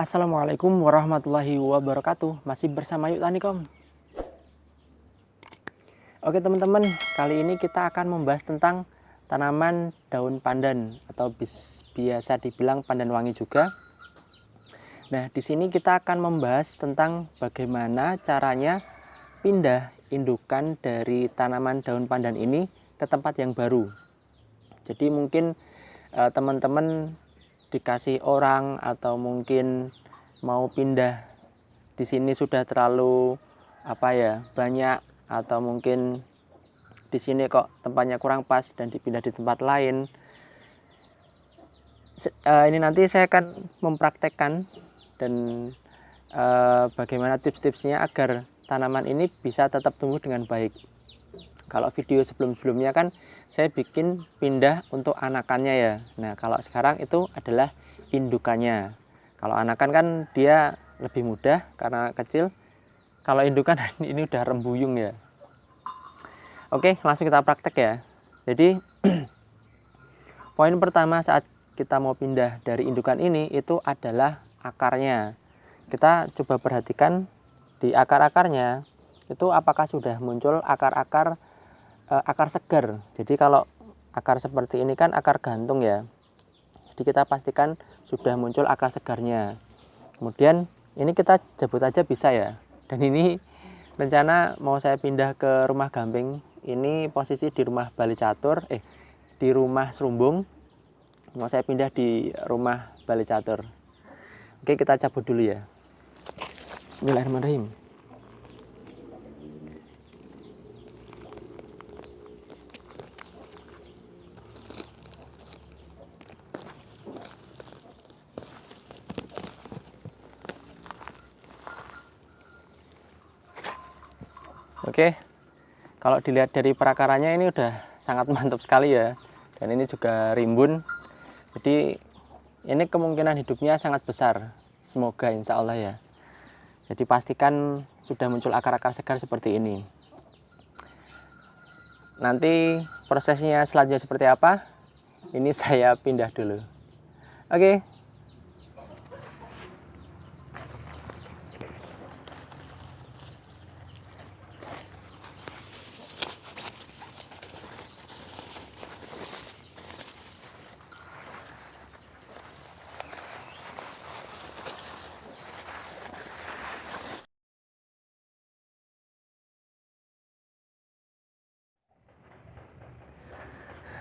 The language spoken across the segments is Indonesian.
Assalamualaikum warahmatullahi wabarakatuh. Masih bersama Yuk Tanikom. Oke teman-teman, kali ini kita akan membahas tentang tanaman daun pandan atau biasa dibilang pandan wangi juga. Nah, di sini kita akan membahas tentang bagaimana caranya pindah indukan dari tanaman daun pandan ini ke tempat yang baru. Jadi mungkin teman-teman dikasih orang atau mungkin mau pindah di sini sudah terlalu banyak, atau mungkin di sini kok tempatnya kurang pas dan dipindah di tempat lain. Ini nanti saya akan mempraktekkan dan bagaimana tips-tipsnya agar tanaman ini bisa tetap tumbuh dengan baik. Kalau video sebelum-sebelumnya kan saya bikin pindah untuk anakannya ya. Nah, kalau sekarang itu adalah indukannya. Kalau anakan kan dia lebih mudah karena kecil. Kalau indukan ini udah rembuyung ya. Oke, langsung kita praktek ya. Jadi poin pertama saat kita mau pindah dari indukan ini itu adalah akarnya. Kita coba perhatikan di akar-akarnya itu apakah sudah muncul akar-akar akar segar. Jadi kalau akar seperti ini kan akar gantung ya. Jadi kita pastikan sudah muncul akar segarnya. Kemudian ini kita jabut aja bisa ya. Dan ini rencana mau saya pindah ke rumah gamping. Ini posisi di rumah Bali Catur, di rumah Serumbung. Mau saya pindah di rumah Bali Catur. Oke, kita cabut dulu ya. Bismillahirrahmanirrahim. Oke, kalau dilihat dari perakarannya ini udah sangat mantap sekali ya. Dan ini juga rimbun. Jadi ini kemungkinan hidupnya sangat besar. Semoga insya Allah ya. Jadi pastikan sudah muncul akar-akar segar seperti ini. Nanti prosesnya selanjutnya seperti apa? Ini saya pindah dulu. Oke.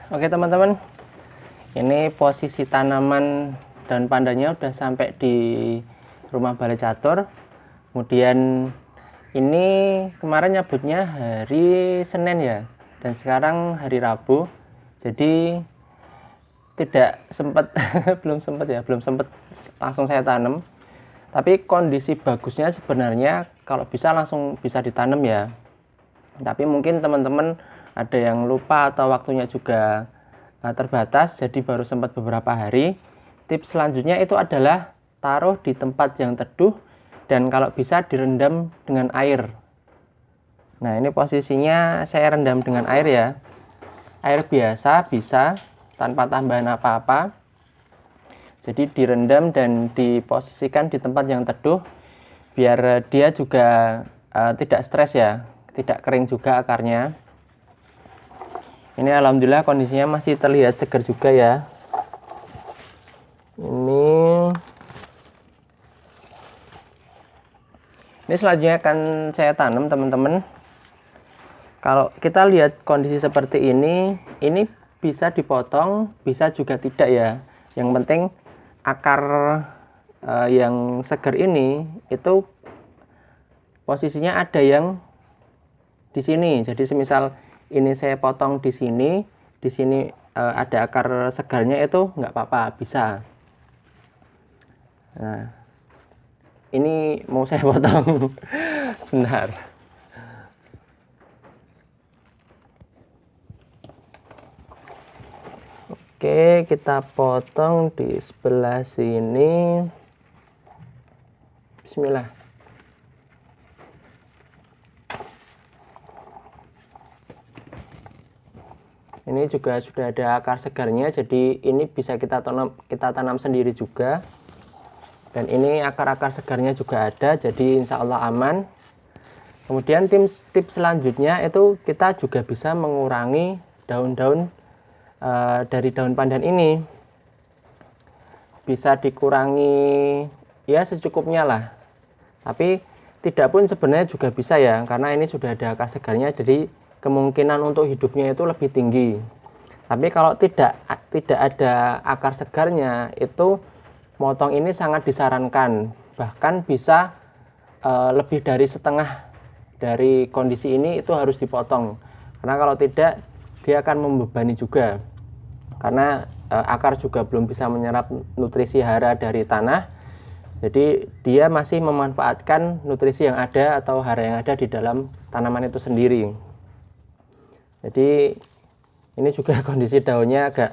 Oke teman-teman, ini posisi tanaman daun pandannya udah sampai di rumah Balai Catur. Kemudian ini kemarin nyabutnya hari Senin ya, dan sekarang hari Rabu. Jadi tidak sempat belum sempat langsung saya tanam. Tapi kondisi bagusnya sebenarnya kalau bisa langsung bisa ditanam ya. Tapi mungkin teman-teman ada yang lupa atau waktunya juga terbatas, jadi baru sempat beberapa hari. Tips selanjutnya itu adalah taruh di tempat yang teduh dan kalau bisa direndam dengan air. Nah, ini posisinya saya rendam dengan air ya. Air biasa bisa tanpa tambahan apa-apa. Jadi direndam dan diposisikan di tempat yang teduh biar dia juga tidak stres ya, tidak kering juga akarnya. Ini alhamdulillah kondisinya masih terlihat segar juga ya. Ini selanjutnya akan saya tanam teman-teman. Kalau kita lihat kondisi seperti ini bisa dipotong, bisa juga tidak ya. Yang penting akar yang segar ini itu posisinya ada yang di sini. Jadi semisal ini saya potong di sini ada akar segarnya itu nggak apa-apa, bisa. Nah, ini mau saya potong. Bentar. Oke, kita potong di sebelah sini. Bismillah. Ini juga sudah ada akar segarnya, jadi ini bisa kita tanam sendiri juga. Dan ini akar-akar segarnya juga ada, jadi insya Allah aman. Kemudian tips selanjutnya itu kita juga bisa mengurangi daun-daun dari daun pandan ini. Bisa dikurangi ya secukupnya lah. Tapi tidak pun sebenarnya juga bisa ya, karena ini sudah ada akar segarnya, jadi kemungkinan untuk hidupnya itu lebih tinggi. Tapi kalau tidak ada akar segarnya, itu motong ini sangat disarankan, bahkan bisa lebih dari setengah dari kondisi ini itu harus dipotong, karena kalau tidak dia akan membebani juga, karena akar juga belum bisa menyerap nutrisi hara dari tanah, jadi dia masih memanfaatkan nutrisi yang ada atau hara yang ada di dalam tanaman itu sendiri. Jadi ini juga kondisi daunnya agak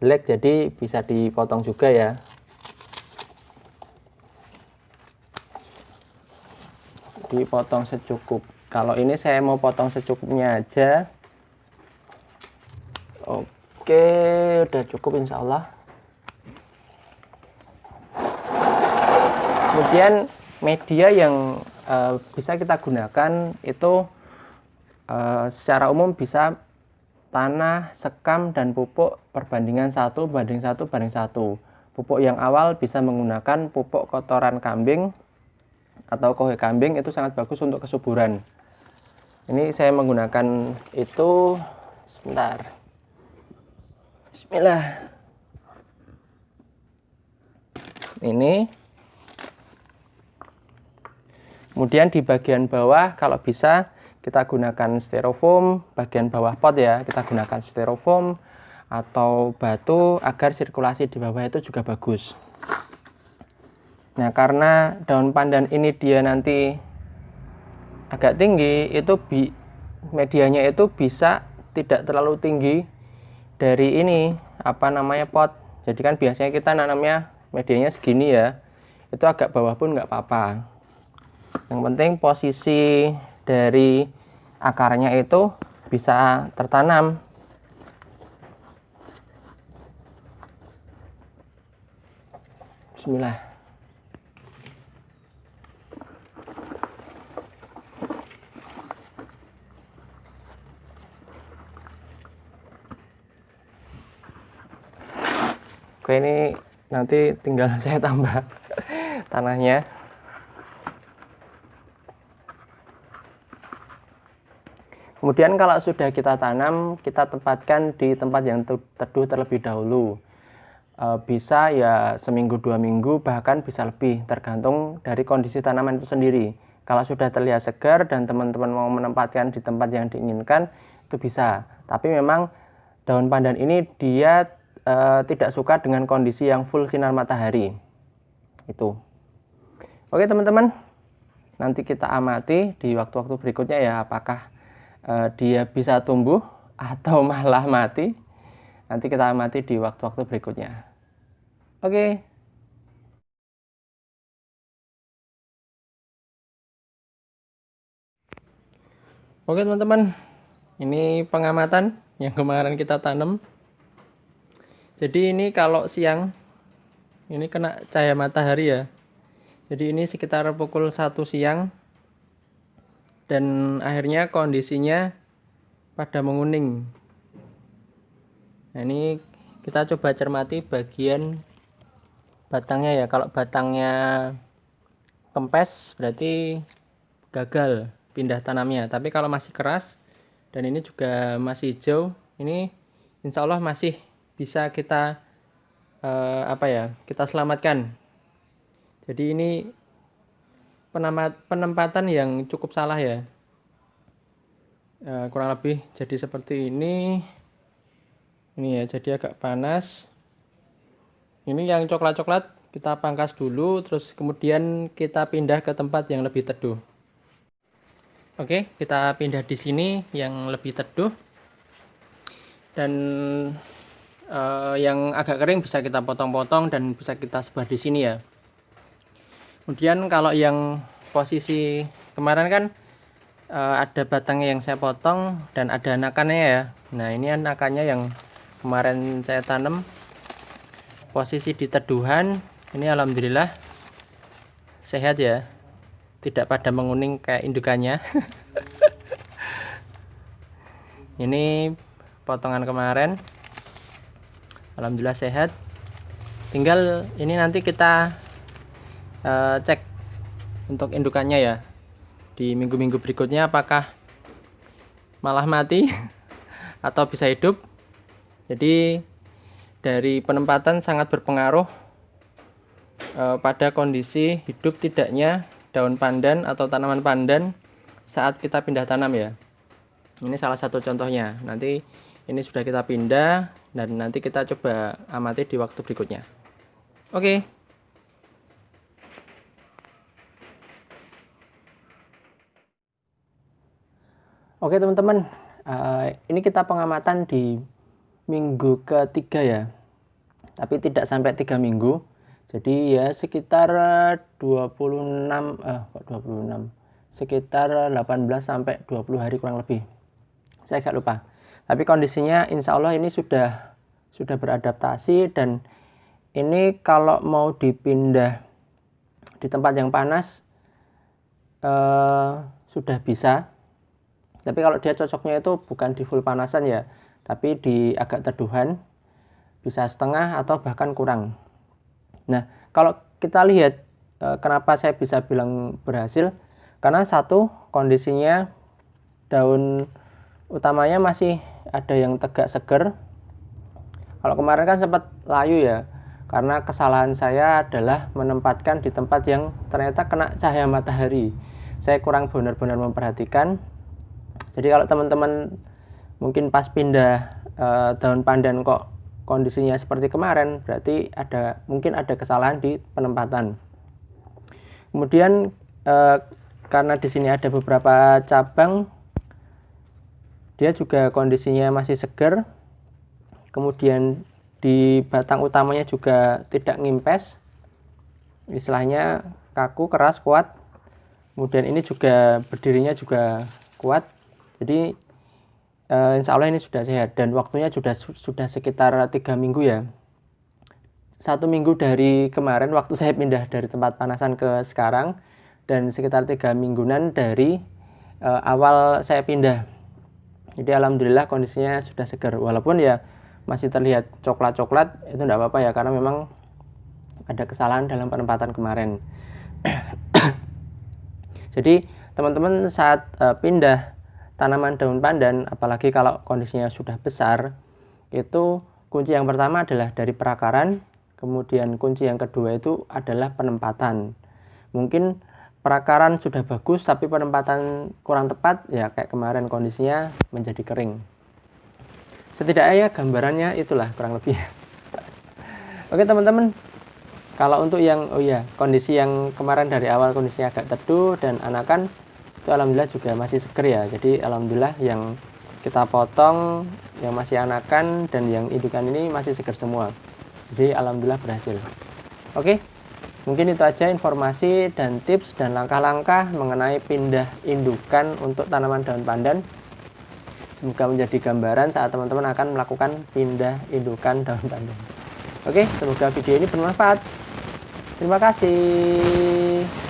jelek, jadi bisa dipotong juga ya. Dipotong secukup. Kalau ini saya mau potong secukupnya aja. Oke, udah cukup insya Allah. Kemudian media yang bisa kita gunakan itu secara umum bisa tanah, sekam, dan pupuk perbandingan 1:1:1. Pupuk yang awal bisa menggunakan pupuk kotoran kambing atau kohe kambing, itu sangat bagus untuk kesuburan. Ini saya menggunakan itu, sebentar, bismillah. Ini kemudian di bagian bawah kalau bisa kita gunakan styrofoam, bagian bawah pot ya, kita gunakan styrofoam atau batu agar sirkulasi di bawah itu juga bagus. Nah, karena daun pandan ini dia nanti agak tinggi, itu medianya itu bisa tidak terlalu tinggi dari ini, pot. Jadi kan biasanya kita nanamnya medianya segini ya, itu agak bawah pun nggak apa-apa. Yang penting posisi dari akarnya itu bisa tertanam. Bismillah. Oke, ini nanti tinggal saya tambah tanahnya. Kemudian kalau sudah kita tanam, kita tempatkan di tempat yang teduh terlebih dahulu. Bisa ya seminggu 2 minggu, bahkan bisa lebih, tergantung dari kondisi tanaman itu sendiri. Kalau sudah terlihat segar dan teman-teman mau menempatkan di tempat yang diinginkan, itu bisa. Tapi memang daun pandan ini dia tidak suka dengan kondisi yang full sinar matahari. Itu. Oke teman-teman, nanti kita amati di waktu-waktu berikutnya ya, apakah dia bisa tumbuh atau malah mati. Nanti kita amati di waktu-waktu berikutnya. Oke. Oke teman-teman, ini pengamatan yang kemarin kita tanam. Jadi ini kalau siang, ini kena cahaya matahari ya. Jadi ini sekitar pukul 1 siang. Dan akhirnya kondisinya pada menguning. Nah, ini kita coba cermati bagian batangnya ya. Kalau batangnya kempes berarti gagal pindah tanamnya. Tapi kalau masih keras dan ini juga masih hijau, ini insya Allah masih bisa kita kita selamatkan. Jadi ini penempatan yang cukup salah ya. Kurang lebih jadi seperti ini ya, jadi agak panas. Ini yang coklat-coklat kita pangkas dulu, terus kemudian kita pindah ke tempat yang lebih teduh. Oke, kita pindah di sini yang lebih teduh, dan yang agak kering bisa kita potong-potong dan bisa kita sebar di sini ya. Kemudian kalau yang posisi kemarin kan ada batangnya yang saya potong dan ada anakannya ya. Nah, ini anakannya yang kemarin saya tanam posisi di teduhan. Ini alhamdulillah sehat ya, tidak pada menguning kayak indukannya. Ini potongan kemarin, alhamdulillah sehat. Tinggal ini nanti kita cek untuk indukannya ya, di minggu-minggu berikutnya apakah malah mati atau bisa hidup. Jadi dari penempatan sangat berpengaruh pada kondisi hidup tidaknya daun pandan atau tanaman pandan saat kita pindah tanam ya. Ini salah satu contohnya. Nanti ini sudah kita pindah dan nanti kita coba amati di waktu berikutnya. Oke. Oke teman-teman, ini kita pengamatan di minggu ketiga ya, tapi tidak sampai 3 minggu. Jadi ya sekitar 26, sekitar 18 sampai 20 hari kurang lebih. Saya agak lupa. Tapi kondisinya insya Allah ini sudah beradaptasi, dan ini kalau mau dipindah di tempat yang panas sudah bisa. Tapi kalau dia cocoknya itu bukan di full panasan ya, tapi di agak teduhan, bisa setengah atau bahkan kurang. Nah, kalau kita lihat kenapa saya bisa bilang berhasil, karena satu, kondisinya daun utamanya masih ada yang tegak seger. Kalau kemarin kan sempat layu ya, karena kesalahan saya adalah menempatkan di tempat yang ternyata kena cahaya matahari. Saya kurang benar-benar memperhatikan. Jadi kalau teman-teman mungkin pas pindah daun pandan kok kondisinya seperti kemarin, berarti mungkin ada kesalahan di penempatan. Kemudian karena di sini ada beberapa cabang, dia juga kondisinya masih segar. Kemudian di batang utamanya juga tidak ngimpes, istilahnya kaku, keras, kuat. Kemudian ini juga berdirinya juga kuat. Jadi insya Allah ini sudah sehat, dan waktunya sudah sekitar 3 minggu ya. 1 minggu dari kemarin waktu saya pindah dari tempat panasan ke sekarang, dan sekitar 3 mingguan dari awal saya pindah. Jadi alhamdulillah kondisinya sudah segar, walaupun ya masih terlihat coklat-coklat, itu tidak apa-apa ya, karena memang ada kesalahan dalam penempatan kemarin. Jadi teman-teman saat pindah tanaman daun pandan, apalagi kalau kondisinya sudah besar, itu kunci yang pertama adalah dari perakaran, kemudian kunci yang kedua itu adalah penempatan. Mungkin perakaran sudah bagus tapi penempatan kurang tepat ya, kayak kemarin kondisinya menjadi kering. Setidaknya ya gambarannya itulah kurang lebih. Oke teman-teman, kalau untuk yang kondisi yang kemarin dari awal kondisinya agak teduh dan anakan, itu alhamdulillah juga masih seger ya. Jadi alhamdulillah yang kita potong yang masih anakan dan yang indukan ini masih seger semua. Jadi alhamdulillah berhasil. Oke, mungkin itu aja informasi dan tips dan langkah-langkah mengenai pindah indukan untuk tanaman daun pandan. Semoga menjadi gambaran saat teman-teman akan melakukan pindah indukan daun pandan. Oke, semoga video ini bermanfaat. Terima kasih.